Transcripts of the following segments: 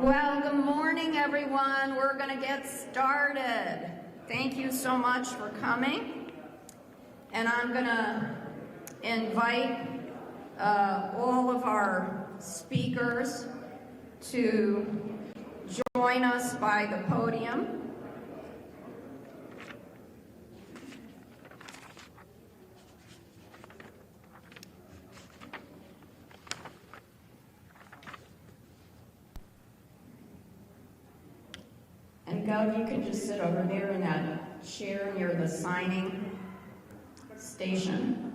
Well, good morning, everyone. We're going to get started. Thank you so much for coming. And I'm going to invite all of our speakers to join us by the podium. And Doug, you can just sit over there in that chair near the signing station.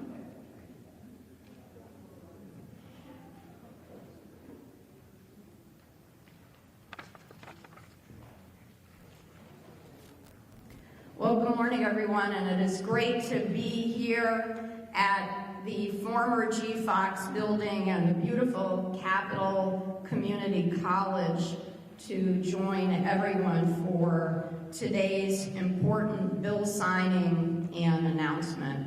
Well, good morning, everyone, and it is great to be here at the former GFOX building and the beautiful Capital Community College to join everyone for today's important bill signing and announcement.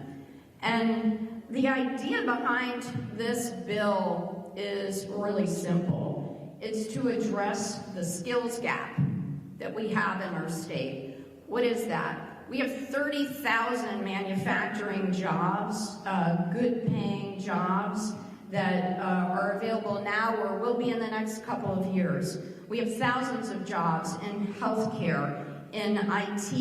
And the idea behind this bill is really simple. It's to address the skills gap that we have in our state. What is that? We have 30,000 manufacturing jobs, good paying jobs that are available now or will be in the next couple of years. We have thousands of jobs in healthcare, in IT,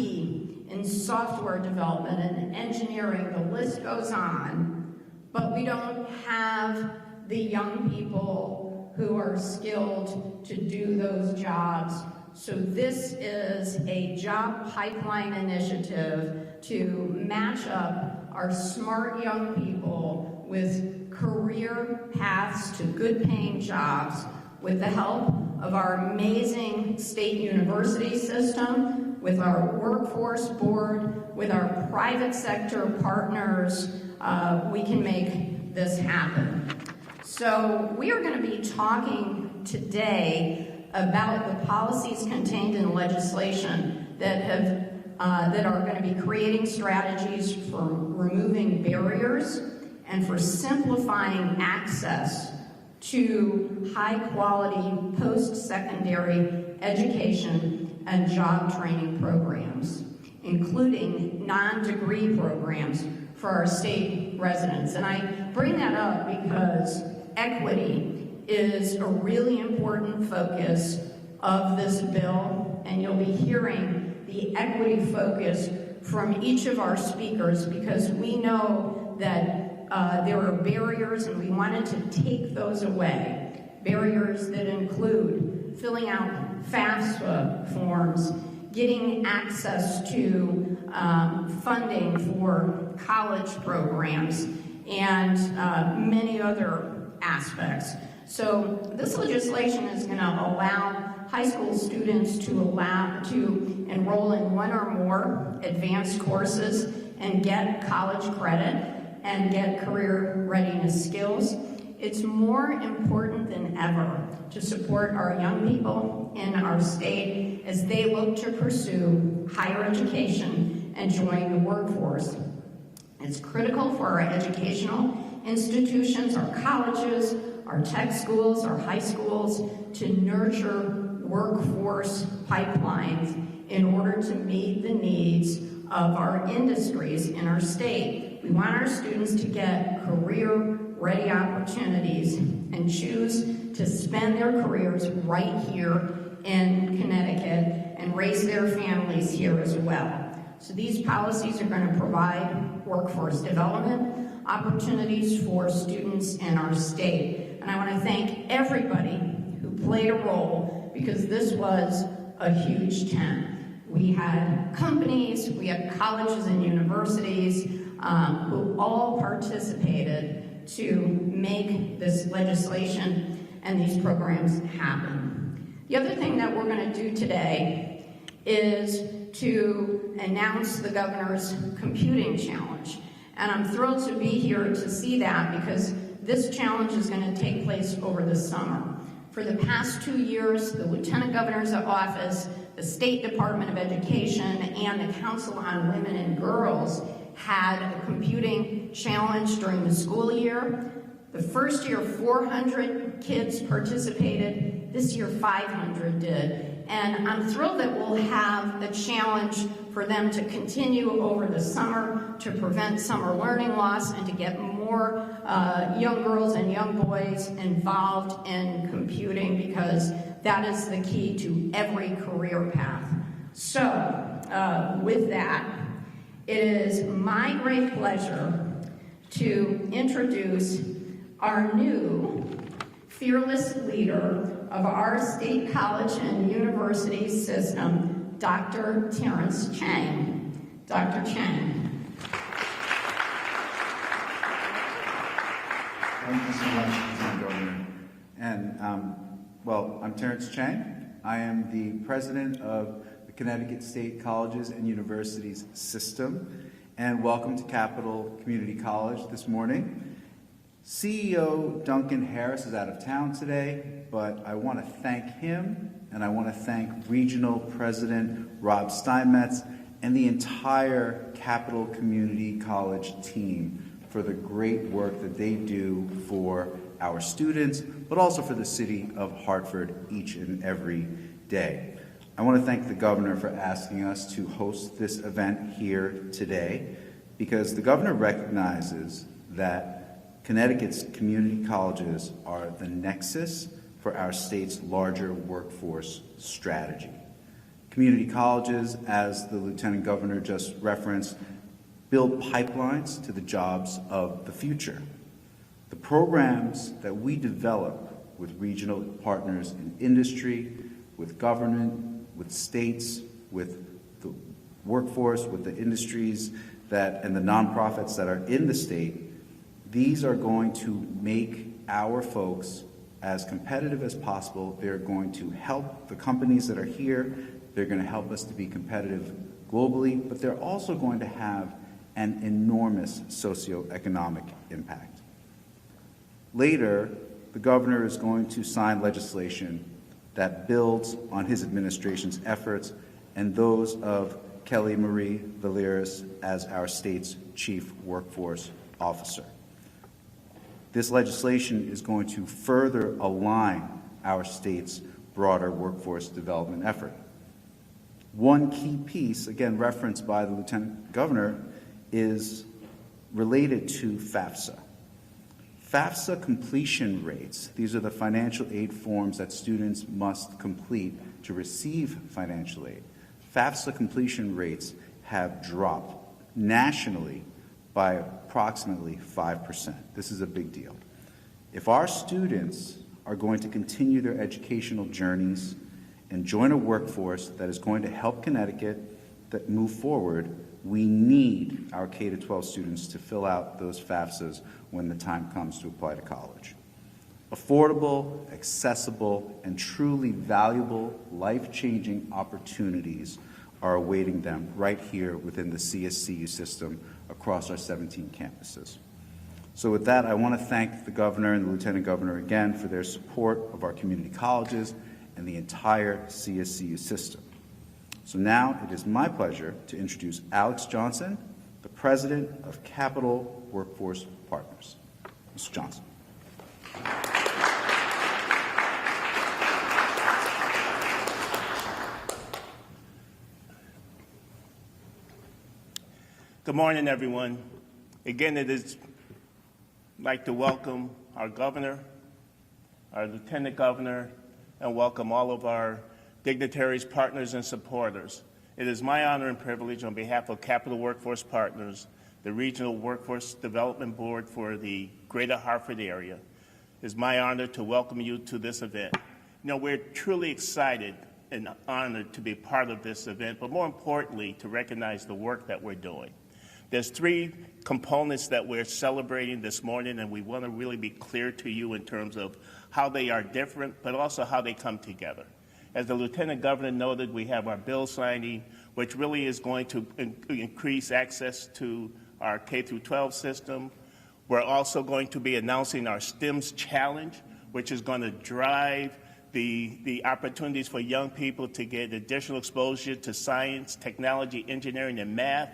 in software development, and engineering. The list goes on, but we don't have the young people who are skilled to do those jobs. So this is a job pipeline initiative to match up our smart young people with career paths to good paying jobs with the help of our amazing state university system, with our workforce board, with our private sector partners. We can make this happen. So we are going to be talking today about the policies contained in legislation that are going to be creating strategies for removing barriers and for simplifying access to high-quality post-secondary education and job training programs, including non-degree programs for our state residents. And I bring that up because equity is a really important focus of this bill, and you'll be hearing the equity focus from each of our speakers because we know that there are barriers, and we wanted to take those away. Barriers that include filling out FAFSA forms, getting access to funding for college programs, and many other aspects. So this legislation is going to allow high school students to enroll in one or more advanced courses and get college credit and get career readiness skills. It's more important than ever to support our young people in our state as they look to pursue higher education and join the workforce. It's critical for our educational institutions, our colleges, our tech schools, our high schools, to nurture workforce pipelines in order to meet the needs of our industries in our state. We want our students to get career-ready opportunities and choose to spend their careers right here in Connecticut and raise their families here as well. So these policies are going to provide workforce development opportunities for students in our state. And I want to thank everybody who played a role because this was a huge tent. We had companies, we had colleges and universities who all participated to make this legislation and these programs happen. The other thing that we're going to do today is to announce the governor's computing challenge. And I'm thrilled to be here to see that because this challenge is going to take place over the summer. For the past 2 years, the Lieutenant Governor's Office, the State Department of Education, and the Council on Women and Girls had a computing challenge during the school year. The first year, 400 kids participated. This year, 500 did. And I'm thrilled that we'll have a challenge for them to continue over the summer to prevent summer learning loss and to get more young girls and young boys involved in computing, because that is the key to every career path. So, with that, it is my great pleasure to introduce our new fearless leader of our state college and university system, Dr. Terrence Chang. Dr. Chang. Thank you so much, Mr. Governor. And, well, I'm Terrence Chang. I am the president of the Connecticut State Colleges and Universities System. And welcome to Capital Community College this morning. CEO Duncan Harris is out of town today, but I want to thank him, and I want to thank Regional President Rob Steinmetz and the entire Capital Community College team for the great work that they do for our students, but also for the city of Hartford each and every day. I want to thank the governor for asking us to host this event here today, because the governor recognizes that Connecticut's community colleges are the nexus for our state's larger workforce strategy. Community colleges, as the Lieutenant Governor just referenced, build pipelines to the jobs of the future. The programs that we develop with regional partners in industry, with government, with states, with the workforce, with the industries and the nonprofits that are in the state, these are going to make our folks as competitive as possible. They're going to help the companies that are here. They're going to help us to be competitive globally, but they're also going to have an enormous socioeconomic impact. Later, the governor is going to sign legislation that builds on his administration's efforts and those of Kelly Marie Valeris as our state's chief workforce officer. This legislation is going to further align our state's broader workforce development effort. One key piece, again referenced by the Lieutenant Governor, is related to FAFSA. FAFSA completion rates, these are the financial aid forms that students must complete to receive financial aid. FAFSA completion rates have dropped nationally by approximately 5%. This is a big deal. If our students are going to continue their educational journeys and join a workforce that is going to help Connecticut that move forward, we need our K-12 students to fill out those FAFSAs when the time comes to apply to college. Affordable, accessible, and truly valuable, life-changing opportunities are awaiting them right here within the CSCU system across our 17 campuses. So with that, I want to thank the governor and the lieutenant governor again for their support of our community colleges and the entire CSCU system. So now it is my pleasure to introduce Alex Johnson, the president of Capital Workforce Partners. Mr. Johnson. Good morning, everyone. Again, it is like to welcome our governor, our lieutenant governor, and welcome all of our dignitaries, partners, and supporters. It is my honor and privilege on behalf of Capital Workforce Partners, the Regional Workforce Development Board for the Greater Hartford area. It is my honor to welcome you to this event. You know, we're truly excited and honored to be part of this event, but more importantly, to recognize the work that we're doing. There's three components that we're celebrating this morning, and we want to really be clear to you in terms of how they are different, but also how they come together. As the Lieutenant Governor noted, we have our bill signing, which really is going to increase access to our K-12 system. We're also going to be announcing our STEMS Challenge, which is going to drive the opportunities for young people to get additional exposure to science, technology, engineering, and math.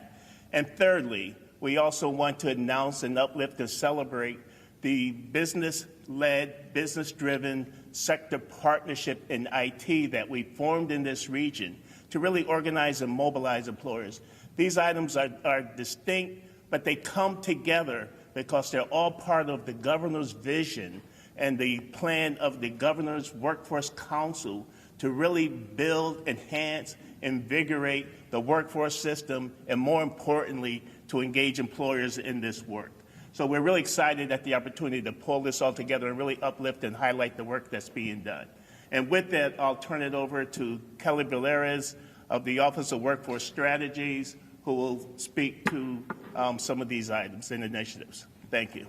And thirdly, we also want to announce and uplift and celebrate the business-led, business-driven sector partnership in IT that we formed in this region to really organize and mobilize employers. These items are distinct, but they come together because they're all part of the governor's vision and the plan of the governor's workforce council to really build, enhance, invigorate the workforce system, and more importantly, to engage employers in this work. So we're really excited at the opportunity to pull this all together and really uplift and highlight the work that's being done. And with that, I'll turn it over to Kelly Villeras of the Office of Workforce Strategies, who will speak to some of these items and initiatives. Thank you.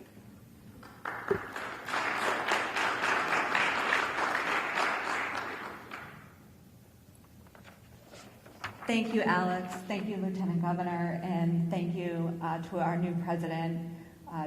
Thank you, Alex. Thank you, Lieutenant Governor, and thank you to our new President,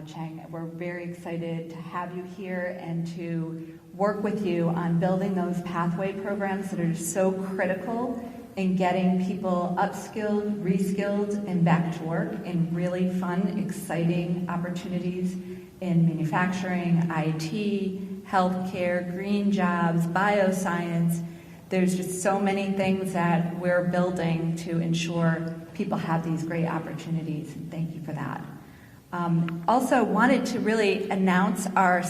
Chang. We're very excited to have you here and to work with you on building those pathway programs that are so critical in getting people upskilled, reskilled, and back to work in really fun, exciting opportunities in manufacturing, IT, healthcare, green jobs, bioscience. There's just so many things that we're building to ensure people have these great opportunities, and thank you for that. Also wanted to really announce our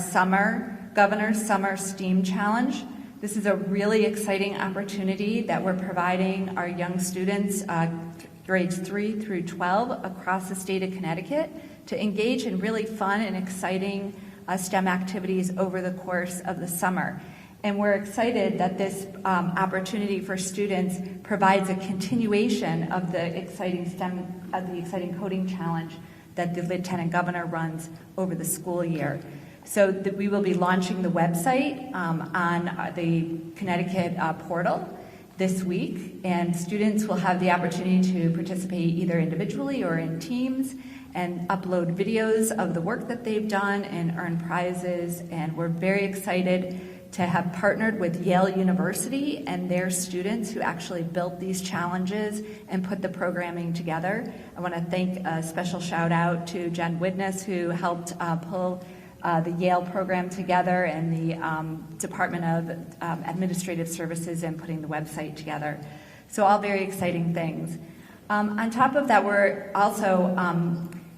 Governor's Summer STEAM Challenge. This is a really exciting opportunity that we're providing our young students, grades 3 through 12 across the state of Connecticut, to engage in really fun and exciting STEM activities over the course of the summer. And we're excited that this opportunity for students provides a continuation of the exciting exciting coding challenge that the Lieutenant Governor runs over the school year. So that we will be launching the website on the Connecticut portal this week, and students will have the opportunity to participate either individually or in teams and upload videos of the work that they've done and earn prizes. And we're very excited to have partnered with Yale University and their students who actually built these challenges and put the programming together. I want to thank a special shout out to Jen Widness, who helped pull the Yale program together, and the Department of Administrative Services in putting the website together. So all very exciting things. On top of that, we're also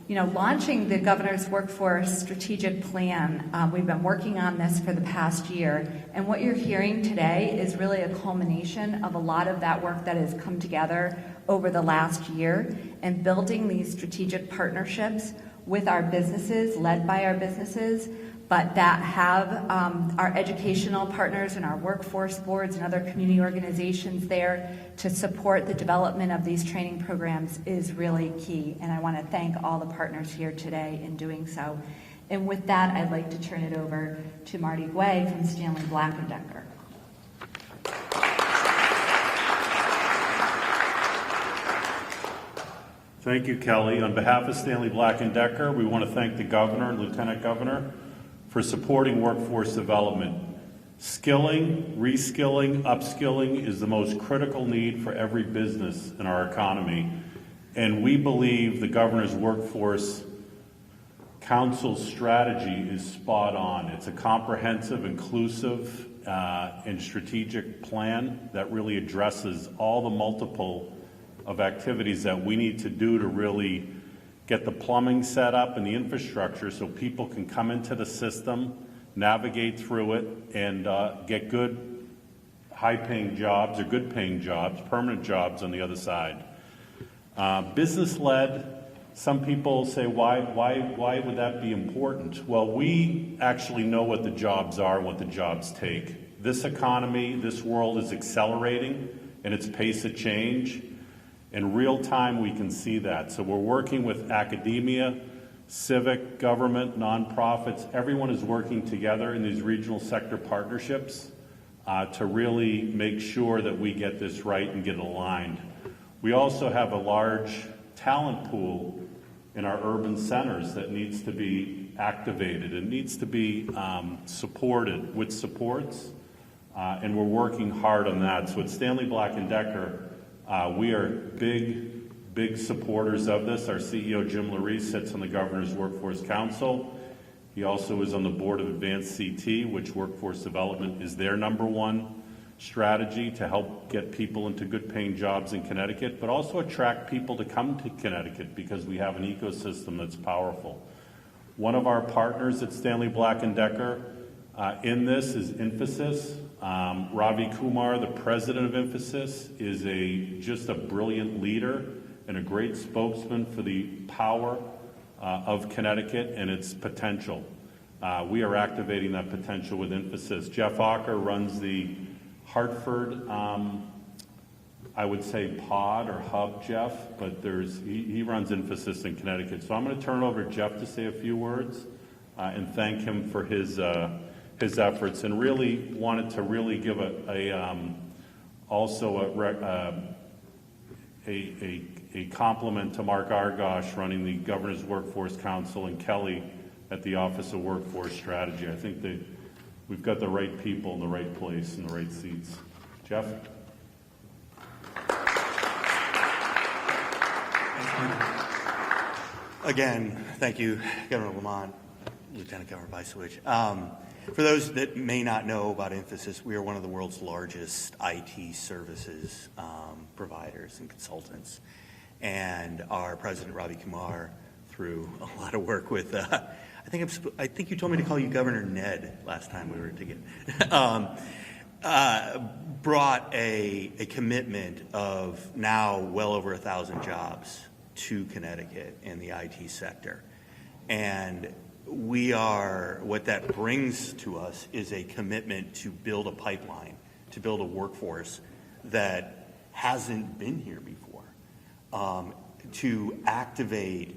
launching the Governor's Workforce Strategic Plan. We've been working on this for the past year, and what you're hearing today is really a culmination of a lot of that work that has come together over the last year, and building these strategic partnerships with our businesses, led by our businesses, but that have our educational partners and our workforce boards and other community organizations there to support the development of these training programs is really key. And I want to thank all the partners here today in doing so. And with that, I'd like to turn it over to Marty Guay from Stanley Black & Decker. Thank you, Kelly. On behalf of Stanley Black & Decker, we want to thank the Governor and Lieutenant Governor for supporting workforce development. Skilling, reskilling, upskilling is the most critical need for every business in our economy. And we believe the Governor's Workforce Council's strategy is spot on. It's a comprehensive, inclusive, and strategic plan that really addresses all the multiple of activities that we need to do to really get the plumbing set up and the infrastructure so people can come into the system, navigate through it, and get good, high-paying jobs or good-paying jobs, permanent jobs on the other side. Business-led, some people say, why would that be important? Well, we actually know what the jobs are and what the jobs take. This economy, this world is accelerating in its pace of change. In real time, we can see that. So we're working with academia, civic, government, nonprofits. Everyone is working together in these regional sector partnerships to really make sure that we get this right and get it aligned. We also have a large talent pool in our urban centers that needs to be activated and needs to be supported with supports, and we're working hard on that. So at Stanley Black & Decker, we are big supporters of this. Our CEO, Jim Larice, sits on the Governor's Workforce Council. He also is on the board of Advanced CT, which workforce development is their #1 strategy to help get people into good paying jobs in Connecticut, but also attract people to come to Connecticut because we have an ecosystem that's powerful. One of our partners at Stanley Black & Decker in this is Infosys. Ravi Kumar, the president of Infosys, is just a brilliant leader and a great spokesman for the power of Connecticut and its potential. We are activating that potential with Infosys. Jeff Ocker runs the Hartford, I would say pod or hub, Jeff, but he runs Infosys in Connecticut. So I'm going to turn it over to Jeff to say a few words and thank him for his efforts, and really wanted to really give a compliment to Mark Argosh running the Governor's Workforce Council and Kelly at the Office of Workforce Strategy. I think that we've got the right people in the right place in the right seats. Jeff? Again, thank you, Governor Lamont, Lieutenant Governor Bicewicz. For those that may not know about Infosys, we are one of the world's largest IT services providers and consultants. And our president, Ravi Kumar, through a lot of work with, I think you told me to call you Governor Ned last time we were together, brought a commitment of now well over 1,000 jobs to Connecticut in the IT sector. And what that brings to us is a commitment to build a pipeline, to build a workforce that hasn't been here before, to activate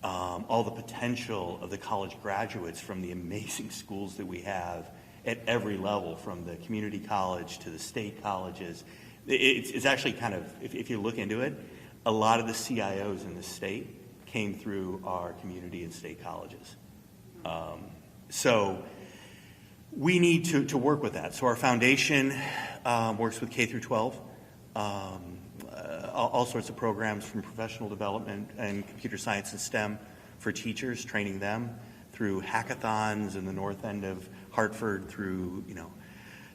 all the potential of the college graduates from the amazing schools that we have at every level, from the community college to the state colleges. It's actually kind of, if you look into it, a lot of the CIOs in the state came through our community and state colleges. So we need to work with that. So our foundation works with K through 12, all sorts of programs from professional development and computer science and STEM for teachers, training them through hackathons in the north end of Hartford, through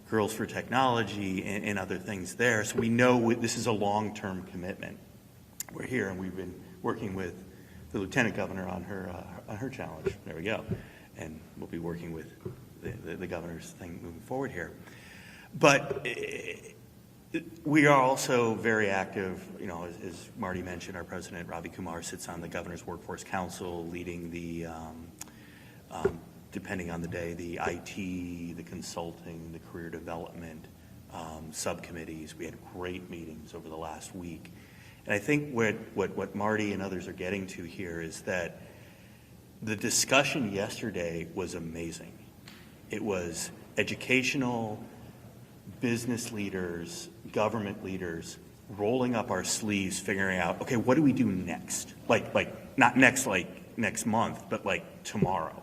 Girls for Technology and other things there. So we know this is a long-term commitment. We're here, and we've been working with the Lieutenant Governor on her challenge. There we go. And we'll be working with the governor's thing moving forward here. But we are also very active, as Marty mentioned, our president, Ravi Kumar, sits on the Governor's Workforce Council, leading the, depending on the day, the IT, the consulting, the career development subcommittees. We had great meetings over the last week. And I think what Marty and others are getting to here is that the discussion yesterday was amazing. It was educational, business leaders, government leaders rolling up our sleeves, figuring out, okay, what do we do next? Like not next month, but like tomorrow.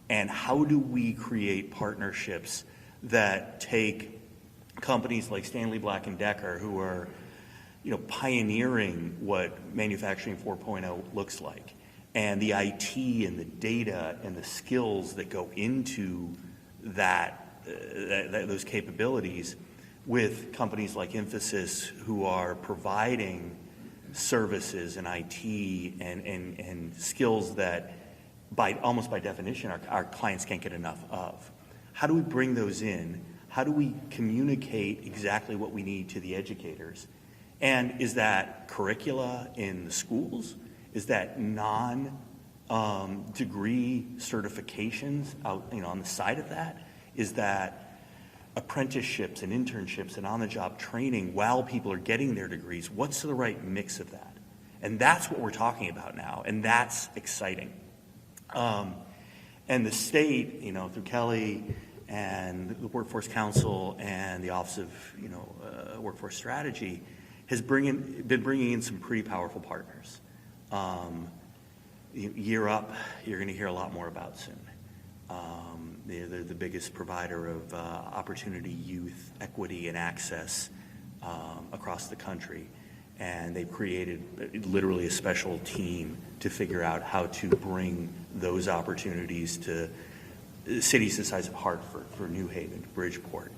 And how do we create partnerships that take companies like Stanley Black & Decker, who are pioneering what manufacturing 4.0 looks like, and the IT and the data and the skills that go into those capabilities, with companies like Infosys, who are providing services in IT and skills that almost by definition our clients can't get enough of. How do we bring those in? How do we communicate exactly what we need to the educators? And is that curricula in the schools? Is that non-degree certifications out, on the side of that? Is that apprenticeships and internships and on-the-job training while people are getting their degrees? What's the right mix of that? And that's what we're talking about now, and that's exciting. And the state, through Kelly and the Workforce Council and the Office of, Workforce Strategy, has been bringing in some pretty powerful partners. Year Up, you're going to hear a lot more about soon. They're the biggest provider of opportunity, youth, equity, and access across the country. And they've created literally a special team to figure out how to bring those opportunities to cities the size of Hartford, for New Haven, Bridgeport.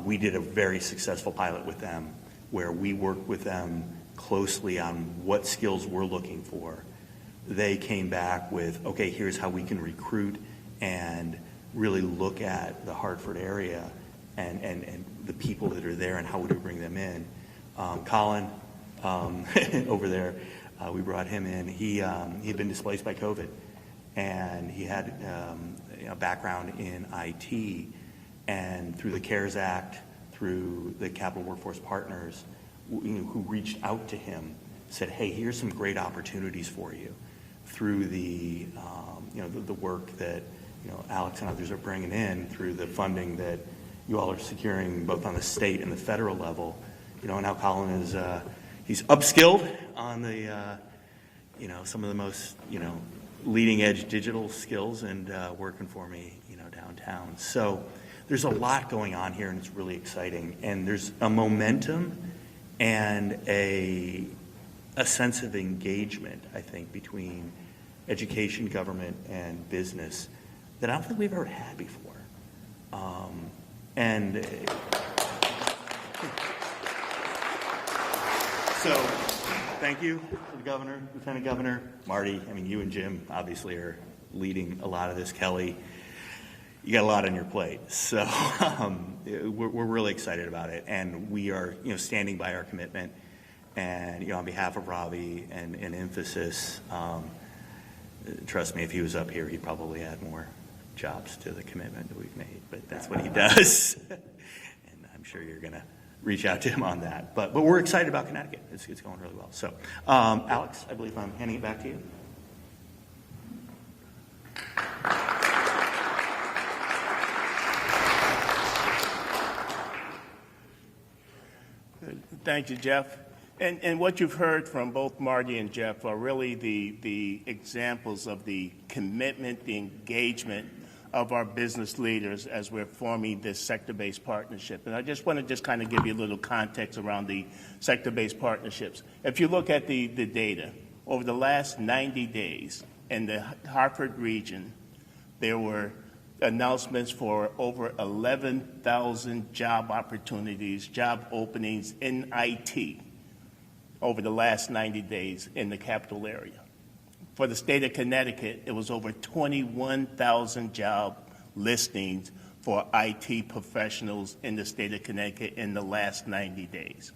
We did a very successful pilot with them where we worked with them closely on what skills we're looking for. They came back with, okay, here's how we can recruit and really look at the Hartford area and the people that are there and how would we bring them in. Colin over there, we brought him in. He had been displaced by COVID, and he had a background in IT. And through the CARES Act, through the Capital Workforce Partners, who reached out to him, said, "Hey, here's some great opportunities for you." Through the the work that Alex and others are bringing in, through the funding that you all are securing both on the state and the federal level, now Colin is he's upskilled on the some of the most leading edge digital skills and working for me downtown. So there's a lot going on here, and it's really exciting. And there's a momentum and a sense of engagement, I think, between education, government, and business that I don't think we've ever had before. So thank you to the governor, lieutenant governor, Marty. I mean, you and Jim obviously are leading a lot of this. Kelly, you got a lot on your plate. So we're really excited about it, and we are standing by our commitment. And on behalf of Ravi and Emphasis, trust me, if he was up here, he'd probably add more jobs to the commitment that we've made. But that's what he does, and I'm sure you're going to reach out to him on that. But we're excited about Connecticut. It's going really well. So, Alex, I believe I'm handing it back to you. Thank you, Jeff. And what you've heard from both Marty and Jeff are really the examples of the commitment, the engagement of our business leaders as we're forming this sector-based partnership. And I just want to kind of give you a little context around the sector-based partnerships. If you look at the data, over the last 90 days in the Hartford region, there were announcements for over 11,000 job opportunities, job openings in IT over the last 90 days in the capital area. For the state of Connecticut, it was over 21,000 job listings for IT professionals in the state of Connecticut in the last 90 days.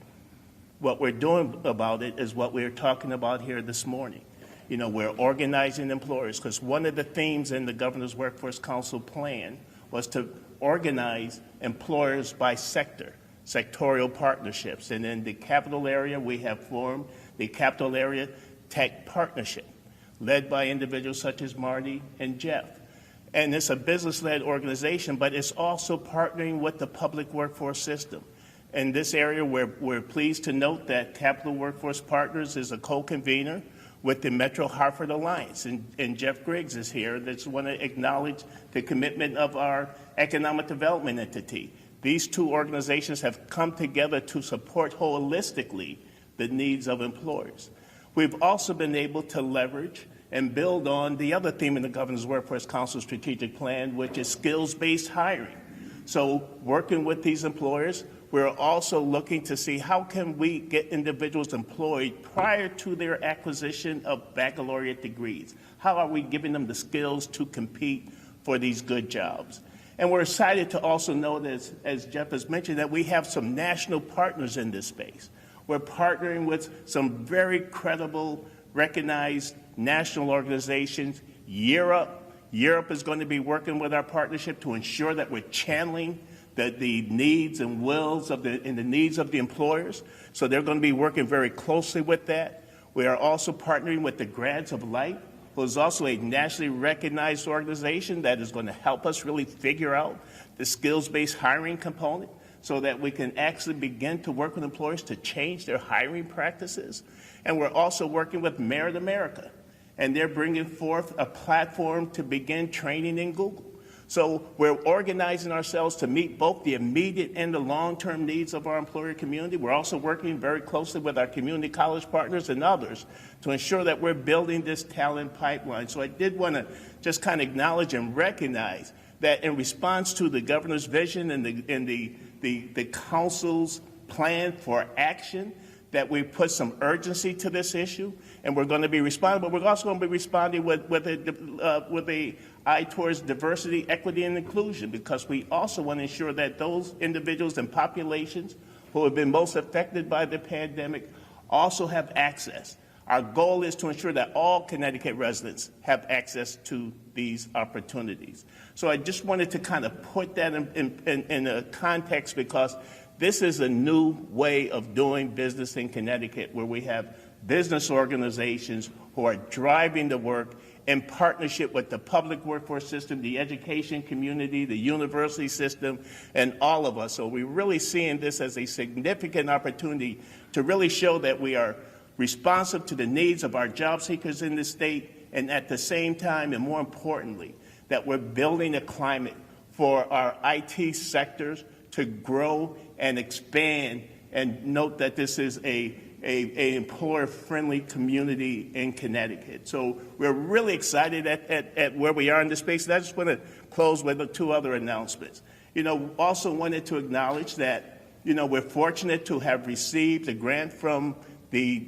What we're doing about it is what we're talking about here this morning. We're organizing employers, because one of the themes in the Governor's Workforce Council plan was to organize employers by sector, sectorial partnerships. And in the capital area, we have formed the Capital Area Tech Partnership, led by individuals such as Marty and Jeff. And it's a business-led organization, but it's also partnering with the public workforce system. In this area, we're pleased to note that Capital Workforce Partners is a co-convener with the MetroHartford Alliance, and Jeff Griggs is here. That's want to acknowledge the commitment of our economic development entity. These two organizations have come together to support holistically the needs of employers. We've also been able to leverage and build on the other theme in the Governor's Workforce Council strategic plan, which is skills-based hiring. So working with these employers, we're also looking to see how can we get individuals employed prior to their acquisition of baccalaureate degrees. How are we giving them the skills to compete for these good jobs? And we're excited to also know that, as Jeff has mentioned, that we have some national partners in this space. We're partnering with some very credible, recognized national organizations. Europe is going to be working with our partnership to ensure that we're channeling the needs and wills and the needs of the employers. So they're going to be working very closely with that. We are also partnering with the Grads of Light, who is also a nationally recognized organization that is going to help us really figure out the skills-based hiring component so that we can actually begin to work with employers to change their hiring practices. And we're also working with Merit America, and they're bringing forth a platform to begin training in Google. So we're organizing ourselves to meet both the immediate and the long-term needs of our employer community. We're also working very closely with our community college partners and others to ensure that we're building this talent pipeline. So I did want to just kind of acknowledge and recognize that in response to the governor's vision and the council's plan for action, that we put some urgency to this issue, and we're going to be responding, but we're also going to be responding with a eye towards diversity, equity, and inclusion, because we also want to ensure that those individuals and populations who have been most affected by the pandemic also have access. Our goal is to ensure that all Connecticut residents have access to these opportunities. So I just wanted to kind of put that in a context, because this is a new way of doing business in Connecticut, where we have business organizations who are driving the work in partnership with the public workforce system, the education community, the university system, and all of us. So we're really seeing this as a significant opportunity to really show that we are responsive to the needs of our job seekers in the state, and at the same time, and more importantly, that we're building a climate for our IT sectors to grow and expand. And note that this is a employer-friendly community in Connecticut. So we're really excited at where we are in this space. And I just want to close with 2 other announcements. Also wanted to acknowledge that, we're fortunate to have received a grant from the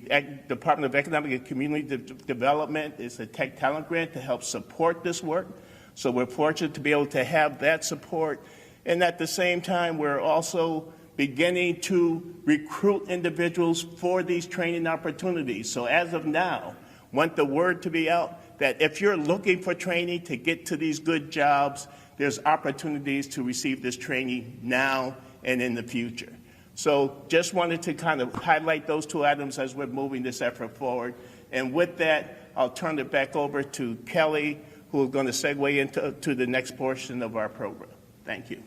Department of Economic and Community Development. It's a tech talent grant to help support this work. So we're fortunate to be able to have that support. And at the same time, we're also beginning to recruit individuals for these training opportunities. So as of now, want the word to be out that if you're looking for training to get to these good jobs, there's opportunities to receive this training now and in the future. So just wanted to kind of highlight those 2 items as we're moving this effort forward. And with that, I'll turn it back over to Kelly, who is going to segue into the next portion of our program. Thank you.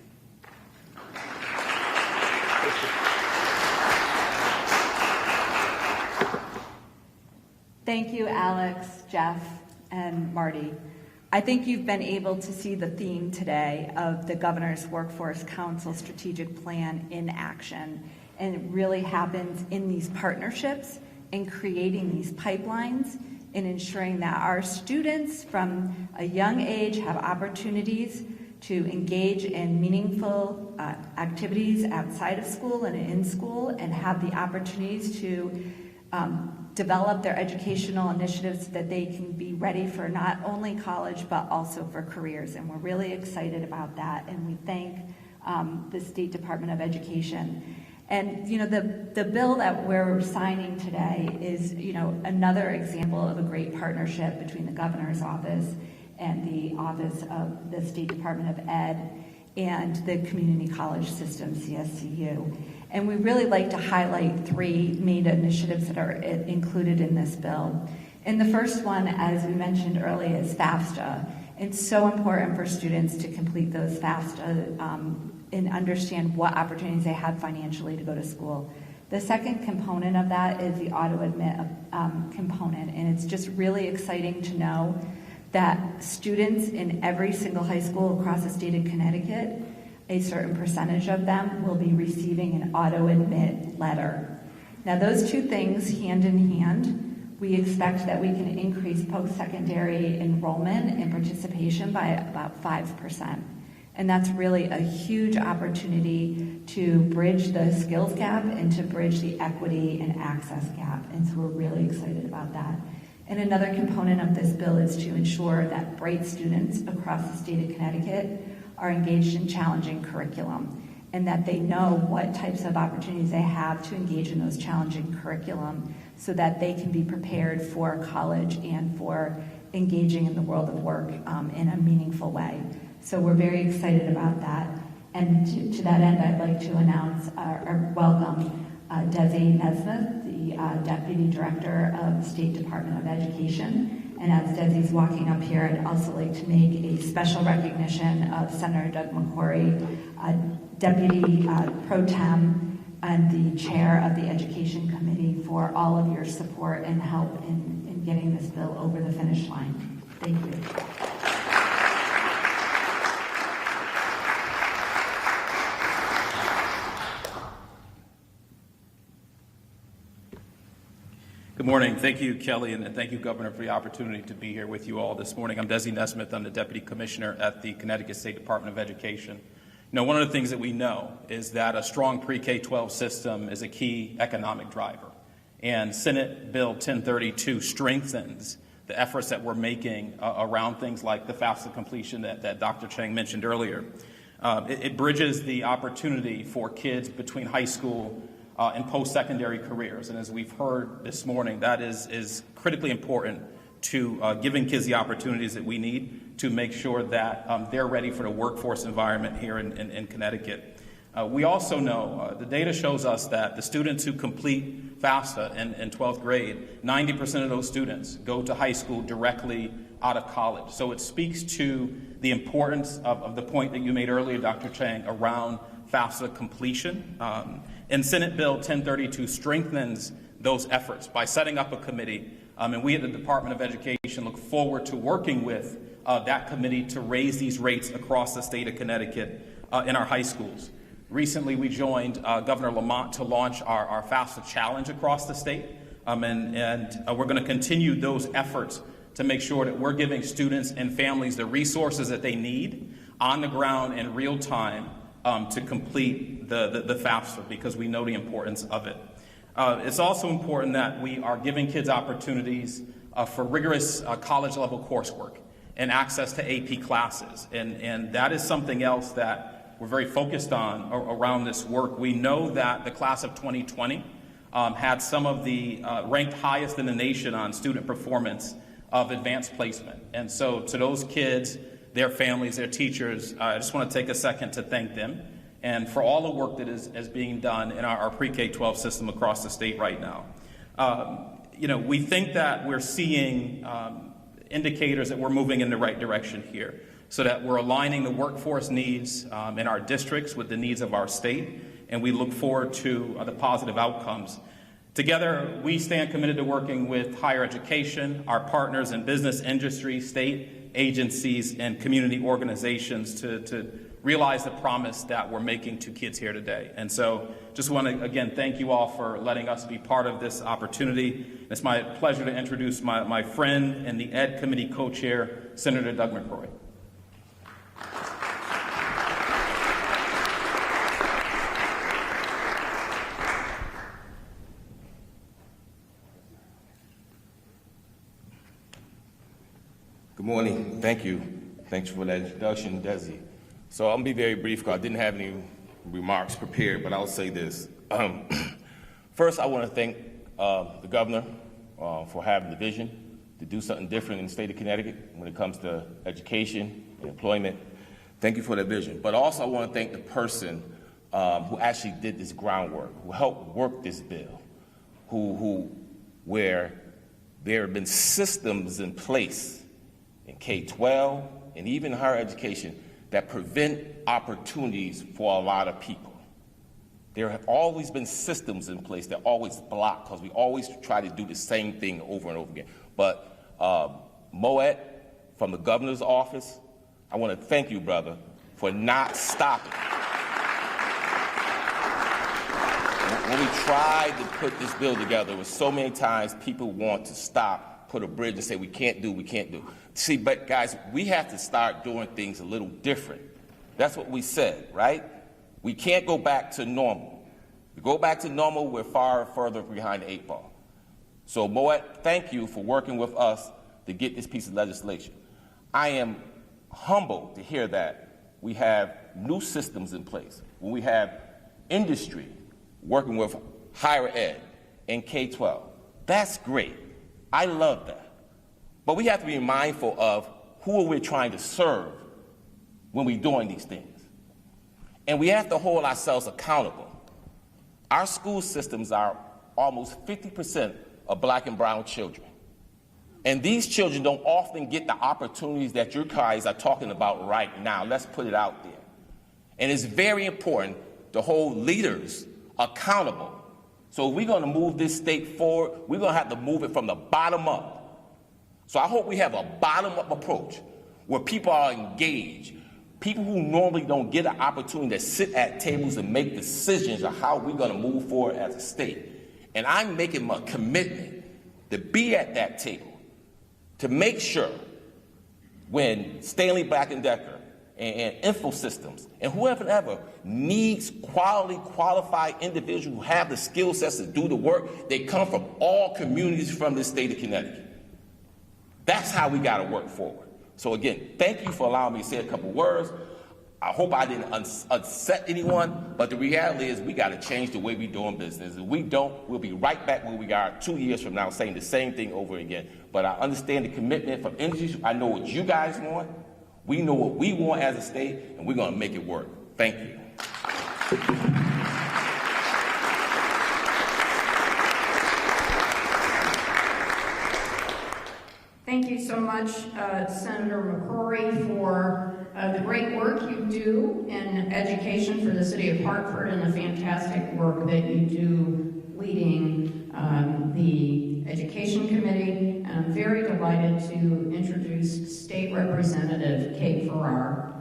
Thank you, Alex, Jeff, and Marty. I think you've been able to see the theme today of the Governor's Workforce Council Strategic Plan in action. And it really happens in these partnerships, in creating these pipelines, in ensuring that our students from a young age have opportunities to engage in meaningful activities outside of school and in school, and have the opportunities to develop their educational initiatives so that they can be ready for not only college but also for careers. And we're really excited about that, and we thank the State Department of Education. And the bill that we're signing today is another example of a great partnership between the Governor's office and the Office of the State Department of Ed and the Community College System, CSCU. And we really like to highlight 3 main initiatives that are included in this bill. And the first one, as we mentioned earlier, is FAFSA. It's so important for students to complete those FAFSA and understand what opportunities they have financially to go to school. The second component of that is the auto-admit component, and it's just really exciting to know that students in every single high school across the state of Connecticut, a certain percentage of them will be receiving an auto-admit letter. Now, those 2 things, hand in hand, we expect that we can increase post-secondary enrollment and participation by about 5%. And that's really a huge opportunity to bridge the skills gap and to bridge the equity and access gap. And so we're really excited about that. And another component of this bill is to ensure that bright students across the state of Connecticut are engaged in challenging curriculum, and that they know what types of opportunities they have to engage in those challenging curriculum so that they can be prepared for college and for engaging in the world of work in a meaningful way. So we're very excited about that. And to that end, I'd like to announce or welcome Desi Nesmith, the Deputy Director of the State Department of Education. And as Desi's walking up here, I'd also like to make a special recognition of Senator Doug McCrory, Deputy Pro Tem and the Chair of the Education Committee, for all of your support and help in getting this bill over the finish line. Thank you. morning. Thank you, Kelly, and thank you, Governor, for the opportunity to be here with you all this morning. I'm Desi Nesmith. I'm the Deputy Commissioner at the Connecticut State Department of Education. You know, one of the things that we know is that a strong pre-K-12 system is a key economic driver. And Senate Bill 1032 strengthens the efforts that we're making around things like the FAFSA completion that Dr. Chang mentioned earlier. It bridges the opportunity for kids between high school and post-secondary careers. And as we've heard this morning, that is critically important to giving kids the opportunities that we need to make sure that they're ready for the workforce environment here in Connecticut. We also know, the data shows us that the students who complete FAFSA in 12th grade, 90% of those students go to high school directly out of college. So it speaks to the importance of the point that you made earlier, Dr. Chang, around FAFSA completion. And Senate Bill 1032 strengthens those efforts by setting up a committee, and we at the Department of Education look forward to working with that committee to raise these rates across the state of Connecticut in our high schools. Recently, we joined Governor Lamont to launch our FAFSA challenge across the state, and we're going to continue those efforts to make sure that we're giving students and families the resources that they need on the ground in real time to complete the FAFSA, because we know the importance of it. It's also important that we are giving kids opportunities for rigorous college-level coursework and access to AP classes, and that is something else that we're very focused on around this work. We know that the class of 2020 had some of the ranked highest in the nation on student performance of advanced placement. And so to those kids, their families, their teachers, I just want to take a second to thank them and for all the work that is being done in our pre-K-12 system across the state right now. You know, we think that we're seeing indicators that we're moving in the right direction here, so that we're aligning the workforce needs in our districts with the needs of our state, and we look forward to the positive outcomes. Together, we stand committed to working with higher education, our partners in business, industry, state agencies, and community organizations to realize the promise that we're making to kids here today. And so just want to, again, thank you all for letting us be part of this opportunity. It's my pleasure to introduce my friend and the Ed Committee co-chair, Senator Doug McCrory. Good morning. Thank you. Thanks for that introduction, Desi. So I'm going to be very brief because I didn't have any remarks prepared, but I'll say this. First, I want to thank the governor for having the vision to do something different in the state of Connecticut when it comes to education and employment. Thank you for that vision. But also I want to thank the person who actually did this groundwork, who helped work this bill, where there have been systems in place in K-12 and even higher education that prevent opportunities for a lot of people. There have always been systems in place that always block, because we always try to do the same thing over and over again. But Moet, from the governor's office, I want to thank you, brother, for not stopping. When we tried to put this bill together, it was so many times people want to stop, put a bridge and say, we can't do. See, but guys, we have to start doing things a little different. That's what we said, right? We can't go back to normal. If we go back to normal, we're far further behind the 8 ball. So, Moet, thank you for working with us to get this piece of legislation. I am humbled to hear that we have new systems in place, when we have industry working with higher ed and K-12. That's great. I love that. But we have to be mindful of who are we trying to serve when we're doing these things. And we have to hold ourselves accountable. Our school systems are almost 50% of black and brown children. And these children don't often get the opportunities that you guys are talking about right now. Let's put it out there. And it's very important to hold leaders accountable. So if we're going to move this state forward, we're going to have to move it from the bottom up. So I hope we have a bottom-up approach where people are engaged, people who normally don't get an opportunity to sit at tables and make decisions on how we're going to move forward as a state. And I'm making a commitment to be at that table, to make sure when Stanley Black & Decker and Info Systems and whoever needs qualified individuals who have the skill sets to do the work, they come from all communities from the state of Connecticut. That's how we got to work forward. So again, thank you for allowing me to say a couple words. I hope I didn't upset anyone, but the reality is we got to change the way we're doing business. If we don't, we'll be right back where we are 2 years from now saying the same thing over again. But I understand the commitment from industry. I know what you guys want. We know what we want as a state, and we're going to make it work. Thank you. Thank you so much, Senator McCrory, for the great work you do in education for the city of Hartford and the fantastic work that you do leading the Education Committee. And I'm very delighted to introduce State Representative Kate Farrar.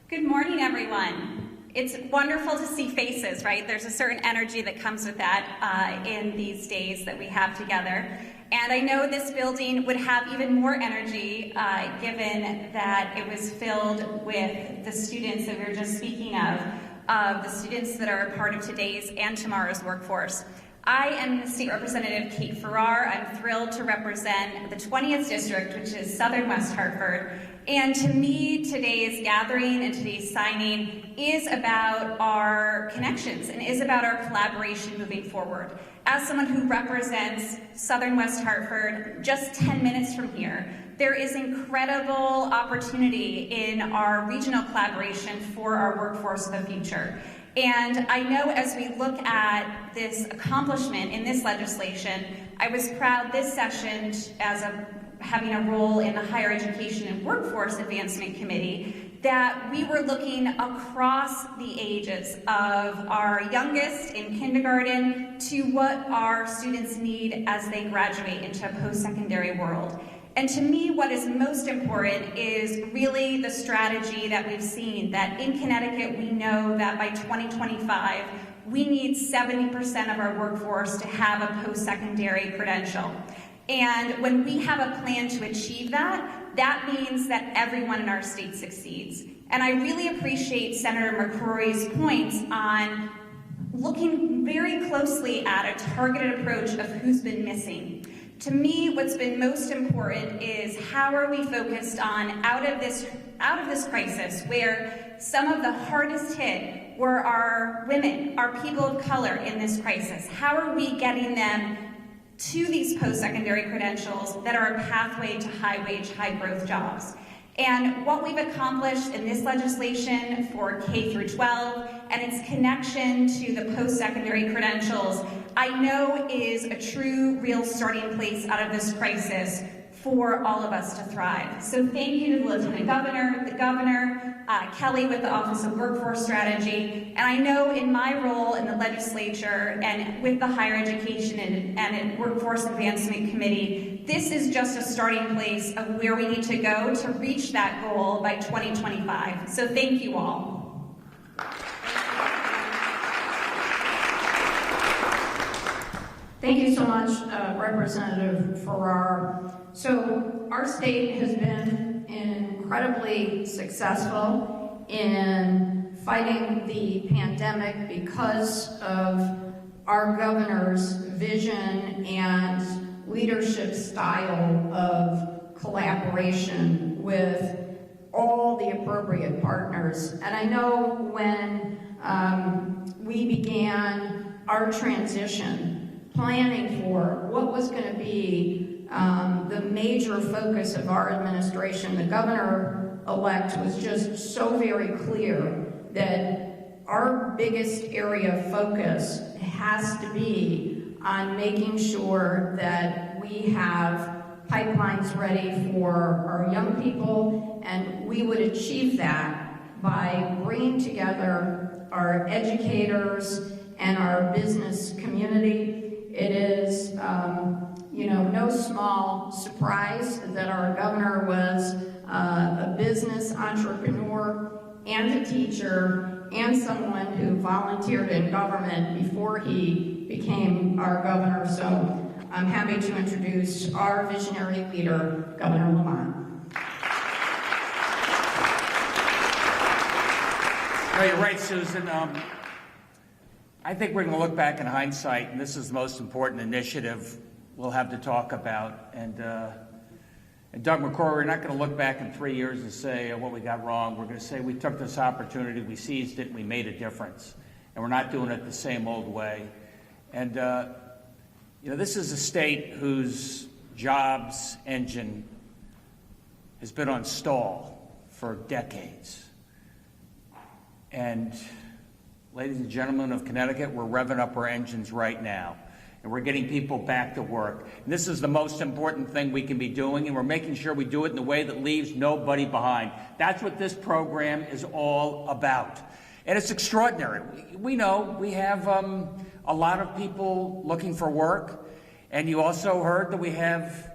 Good morning, everyone. It's wonderful to see faces, right? There's a certain energy that comes with that in these days that we have together. And I know this building would have even more energy given that it was filled with the students that we were just speaking of the students that are a part of today's and tomorrow's workforce. I am State Representative Kate Farrar. I'm thrilled to represent the 20th District, which is Southern West Hartford. And to me, today's gathering and today's signing is about our connections and is about our collaboration moving forward. As someone who represents Southern West Hartford, just 10 minutes from here, there is incredible opportunity in our regional collaboration for our workforce of the future. And I know as we look at this accomplishment in this legislation, I was proud this session having a role in the Higher Education and Workforce Advancement Committee, that we were looking across the ages of our youngest in kindergarten to what our students need as they graduate into a post-secondary world. And to me, what is most important is really the strategy that we've seen, that in Connecticut, we know that by 2025, we need 70% of our workforce to have a post-secondary credential. And when we have a plan to achieve that, that means that everyone in our state succeeds. And I really appreciate Senator McCrory's points on looking very closely at a targeted approach of who's been missing. To me, what's been most important is how are we focused on out of this crisis, where some of the hardest hit were our women, our people of color in this crisis. How are we getting them to these post-secondary credentials that are a pathway to high-wage, high-growth jobs? And what we've accomplished in this legislation for K through 12 and its connection to the post-secondary credentials, I know is a true, real starting place out of this crisis for all of us to thrive. So thank you to the Lieutenant Governor, the Governor, Kelly with the Office of Workforce Strategy, and I know in my role in the legislature and with the Higher Education and Workforce Advancement Committee, this is just a starting place of where we need to go to reach that goal by 2025. So thank you all. Thank you so much, Representative Farrar. So our state has been incredibly successful in fighting the pandemic because of our governor's vision and leadership style of collaboration with all the appropriate partners. And I know when we began our transition, planning for what was going to be the major focus of our administration, the governor-elect was just so very clear that our biggest area of focus has to be on making sure that we have pipelines ready for our young people, and we would achieve that by bringing together our educators and our business community. It is, no small surprise that our governor was a business entrepreneur and a teacher and someone who volunteered in government before he became our governor. So I'm happy to introduce our visionary leader, Governor Lamont. No, you're right, Susan. I think we're going to look back in hindsight, and this is the most important initiative we'll have to talk about. And Doug McCrory, we're not going to look back in 3 years and say what we got wrong. We're going to say we took this opportunity, we seized it, and we made a difference. And we're not doing it the same old way. And, you know, this is a state whose jobs engine has been on stall for decades. And ladies and gentlemen of Connecticut, we're revving up our engines right now. And we're getting people back to work. And this is the most important thing we can be doing, and we're making sure we do it in a way that leaves nobody behind. That's what this program is all about. And it's extraordinary. We know we have a lot of people looking for work, and you also heard that we have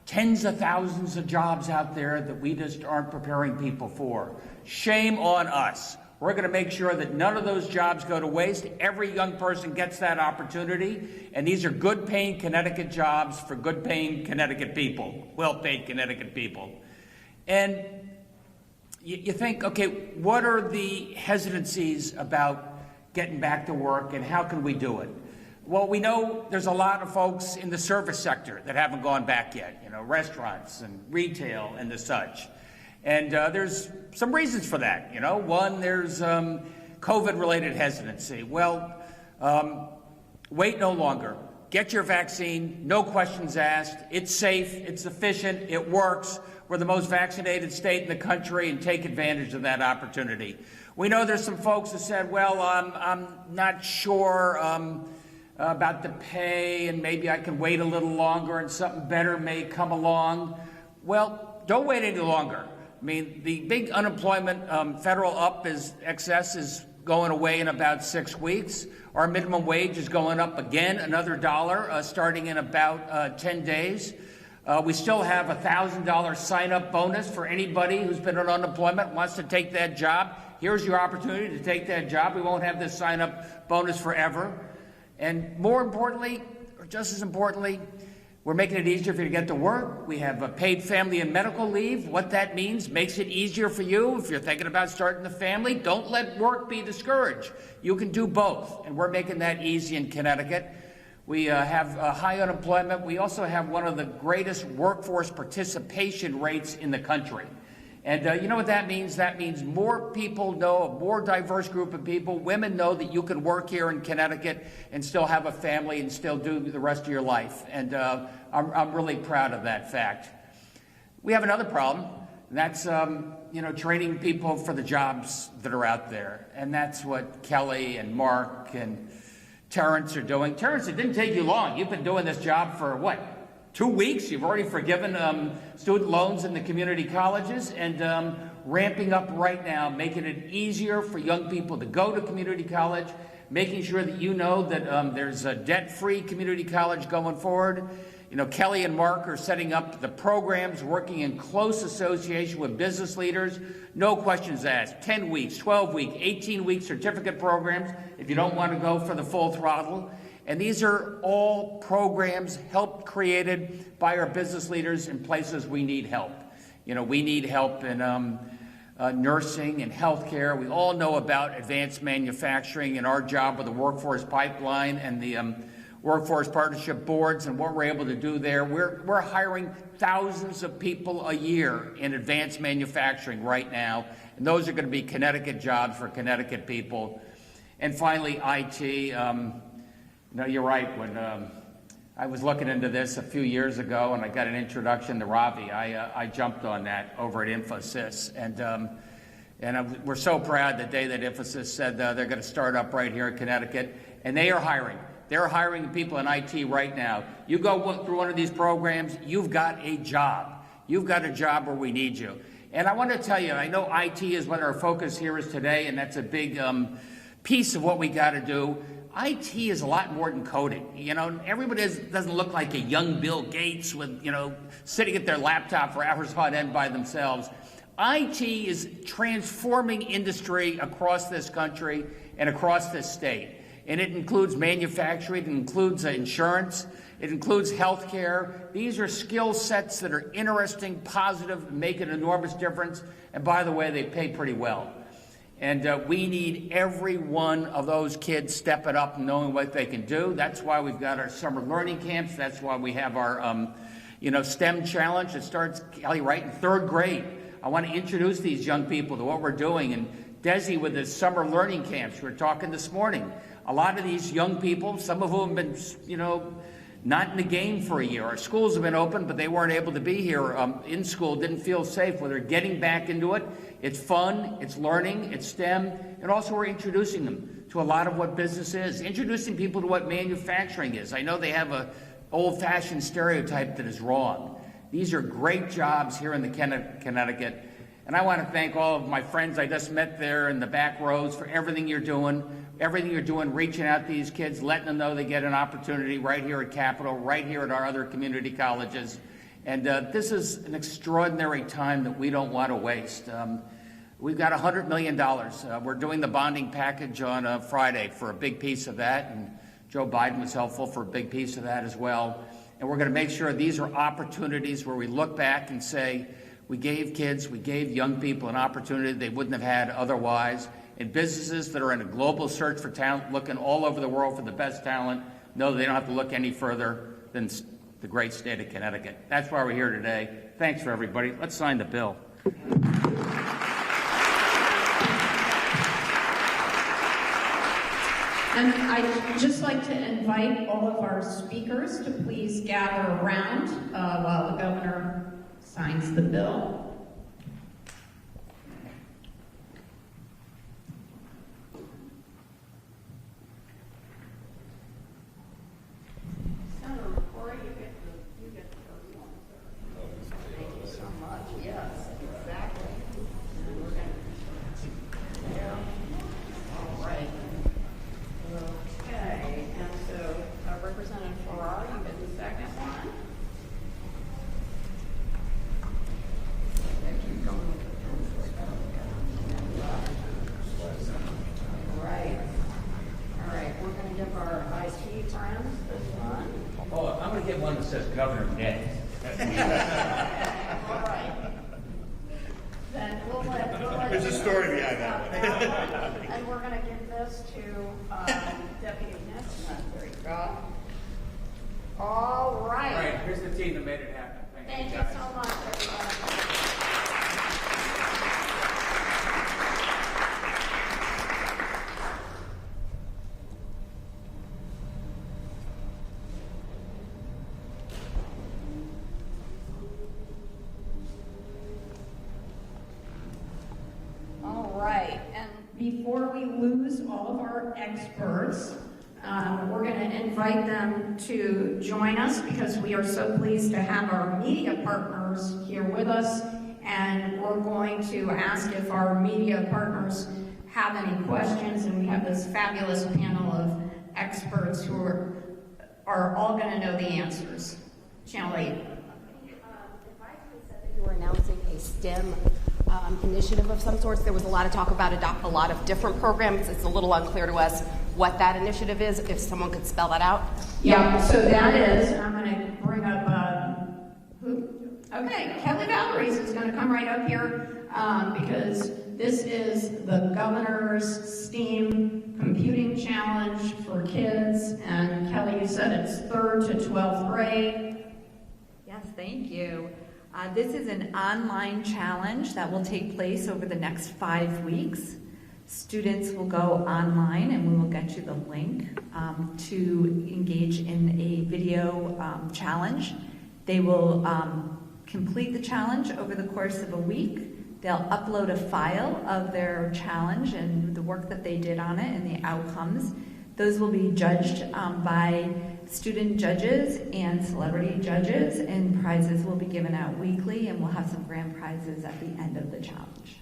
tens of thousands of jobs out there that we just aren't preparing people for. Shame on us. We're going to make sure that none of those jobs go to waste. Every young person gets that opportunity. And these are good-paying Connecticut jobs for good-paying Connecticut people, well-paid Connecticut people. And you think, okay, what are the hesitancies about getting back to work and how can we do it? Well, we know there's a lot of folks in the service sector that haven't gone back yet, you know, restaurants and retail and the such. And there's some reasons for that. You know, one, there's COVID-related hesitancy. Well, wait no longer. Get your vaccine, no questions asked. It's safe, it's efficient, it works. We're the most vaccinated state in the country, and take advantage of that opportunity. We know there's some folks that said, well, I'm not sure about the pay, and maybe I can wait a little longer and something better may come along. Well, don't wait any longer. I mean, the big unemployment federal excess is going away in about 6 weeks. Our minimum wage is going up again, another $1, starting in about 10 days. We still have a $1,000 sign-up bonus for anybody who's been on unemployment, wants to take that job. Here's your opportunity to take that job. We won't have this sign-up bonus forever. And more importantly, or just as importantly, we're making it easier for you to get to work. We have a paid family and medical leave. What that means makes it easier for you if you're thinking about starting a family. Don't let work be discouraged. You can do both, and we're making that easy in Connecticut. We have high unemployment. We also have one of the greatest workforce participation rates in the country. And you know what that means? That means more people know, a more diverse group of people. Women know that you can work here in Connecticut and still have a family and still do the rest of your life. And I'm really proud of that fact. We have another problem, and that's you know, training people for the jobs that are out there. And that's what Kelly and Mark and Terrence are doing. Terrence, it didn't take you long. You've been doing this job for what? 2 weeks, you've already forgiven student loans in the community colleges, and ramping up right now, making it easier for young people to go to community college, making sure that you know that there's a debt-free community college going forward. You know, Kelly and Mark are setting up the programs, working in close association with business leaders. No questions asked. 10 weeks, 12-week, 18-week certificate programs if you don't want to go for the full throttle. And these are all programs created by our business leaders in places we need help. You know, we need help in nursing and healthcare. We all know about advanced manufacturing and our job with the workforce pipeline and the workforce partnership boards and what we're able to do there. We're hiring thousands of people a year in advanced manufacturing right now, and those are going to be Connecticut jobs for Connecticut people. And finally, IT. No, you're right. When I was looking into this a few years ago and I got an introduction to Ravi, I jumped on that over at Infosys. And we're so proud the day that Infosys said they're going to start up right here in Connecticut. And they are hiring. They're hiring people in IT right now. You go through one of these programs, you've got a job. You've got a job where we need you. And I want to tell you, I know IT is what our focus here is today, and that's a big piece of what we got to do. IT is a lot more than coding. You know, everybody doesn't look like a young Bill Gates with, you know, sitting at their laptop for hours on end by themselves. IT is transforming industry across this country and across this state. And it includes manufacturing, it includes insurance, it includes healthcare. These are skill sets that are interesting, positive, make an enormous difference. And by the way, they pay pretty well. And we need every one of those kids stepping up and knowing what they can do. That's why we've got our summer learning camps. That's why we have our STEM challenge. It starts, Kelly, right in 3rd grade. I want to introduce these young people to what we're doing. And Desi with the summer learning camps, we were talking this morning. A lot of these young people, some of whom have been, not in the game for a year. Our schools have been open, but they weren't able to be here in school, didn't feel safe. Well, they're getting back into it. It's fun, it's learning, it's STEM, and also we're introducing them to a lot of what business is, introducing people to what manufacturing is. I know they have a old-fashioned stereotype that is wrong. These are great jobs here in the Connecticut, and I want to thank all of my friends I just met there in the back rows for everything you're doing, reaching out to these kids, letting them know they get an opportunity right here at Capitol, right here at our other community colleges. And this is an extraordinary time that we don't want to waste. We've got $100 million. We're doing the bonding package on Friday for a big piece of that, and Joe Biden was helpful for a big piece of that as well. And we're going to make sure these are opportunities where we look back and say, we gave kids, we gave young people an opportunity they wouldn't have had otherwise. And businesses that are in a global search for talent, looking all over the world for the best talent, know they don't have to look any further than the great state of Connecticut. That's why we're here today. Thanks for everybody. Let's sign the bill. And I'd just like to invite all of our speakers to please gather around while the governor signs the bill. Says Governor Ned. All right. Then we'll let There's a story behind that one. And we're going to give this to Deputy Nesmith. There you go. All right. All right, here's the team that made it happen. Thank you so much, everybody. Before we lose all of our experts, we're going to invite them to join us because we are so pleased to have our media partners here with us, and we're going to ask if our media partners have any questions, and we have this fabulous panel of experts who are all going to know the answers. Channel 8. The Vice said that you were announcing a STEM initiative of some sorts. There was a lot of talk about a lot of different programs. It's a little unclear to us what that initiative is, if someone could spell that out. Yeah, so that is, I'm going to bring up, who? Okay, Kelly Valeries is going to come right up here because this is the governor's STEAM Computing Challenge for kids. And Kelly, you said it's 3rd to 12th grade. Yes, thank you. This is an online challenge that will take place over the next 5 weeks. Students will go online and we will get you the link to engage in a video challenge. They will complete the challenge over the course of a week. They'll upload a file of their challenge and the work that they did on it and the outcomes. Those will be judged by student judges and celebrity judges, and prizes will be given out weekly, and we'll have some grand prizes at the end of the challenge.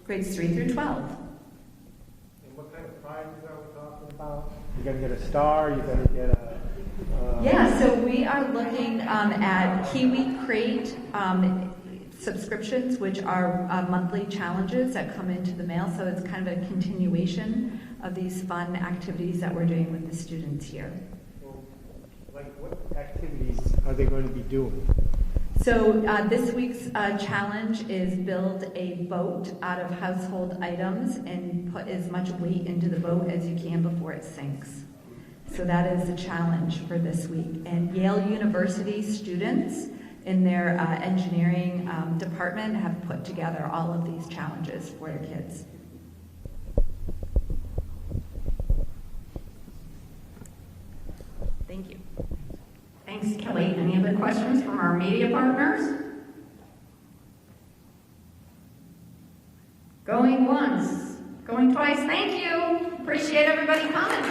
Grades 3 through 12. And what kind of prizes are we talking about? You're going to get a star, you're going to get a... Yeah, so we are looking at Kiwi Crate subscriptions, which are monthly challenges that come into the mail. So it's kind of a continuation of these fun activities that we're doing with the students here. Well, like what activities are they going to be doing? So this week's challenge is build a boat out of household items and put as much weight into the boat as you can before it sinks. So that is the challenge for this week. And Yale University students in their engineering department have put together all of these challenges for their kids. Thank you. Thanks, Kelly. Any other questions from our media partners? Going once, going twice. Thank you. Appreciate everybody coming.